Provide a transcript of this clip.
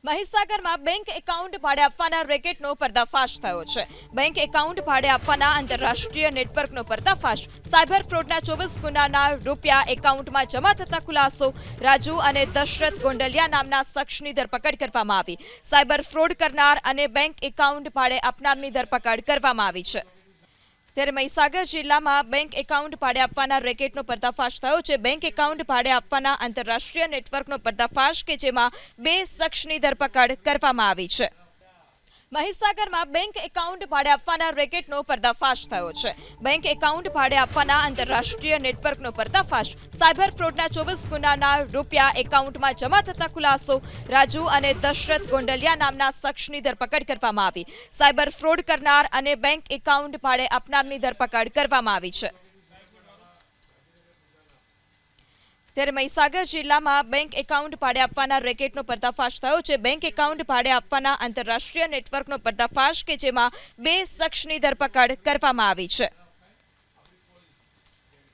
મહીસાગરમાં bank account ભાડે આપવાના રેકેટનો પર્દાફાશ થયો છે. બેંક એકાઉન્ટ ભાડે આપવાના આંતરરાષ્ટ્રીય નેટવર્કનો પર્દાફાશ. સાયબર ફ્રોડના 24 ગુનાના રૂપિયા એકાઉન્ટમાં જમા થતા ખુલાસો. રાજુ અને દશરથ ગોંડલિયા નામના શખ્સની ધરપકડ કરવામાં આવી. સાયબર ફ્રોડ કરનાર અને બેંક એકાઉન્ટ ભાડે આપનારની ધરપકડ કરવામાં આવી છે. ત્યારે મહીસાગર જિલ્લામાં બેંક એકાઉન્ટ ભાડે આપવાના રેકેટનો પર્દાફાશ થયો છે. બેંક એકાઉન્ટ ભાડે આપવાના આંતરરાષ્ટ્રીય નેટવર્કનો પર્દાફાશ કે જેમાં 2 શખ્સની ધરપકડ કરવામાં આવી છે. મહીસાગરમાં બેંક એકાઉન્ટ ભાડે આપવાના રેકેટનો પર્દાફાશ થયો છે. બેંક એકાઉન્ટ ભાડે આપવાના આંતરરાષ્ટ્રીય નેટવર્કનો પર્દાફાશ. સાયબર ફ્રોડના 24 ગુનાના રૂપિયા એકાઉન્ટમાં જમા થતા ખુલાસો. રાજુ અને દશરથ ગોંડલિયા નામના શખ્સની ધરપકડ કરવામાં આવી. સાયબર ફ્રોડ કરનાર અને બેંક એકાઉન્ટ ભાડે આપનારની ધરપકડ કરવામાં આવી છે. ત્યારે મહીસાગર જિલ્લામાં બેંક એકાઉન્ટ ભાડે આપવાના રેકેટનો પર્દાફાશ થયો છે. બેંક એકાઉન્ટ ભાડે આપવાના આંતરરાષ્ટ્રીય નેટવર્કનો પર્દાફાશ કે જેમાં 2 શખ્સની ધરપકડ કરવામાં આવી છે.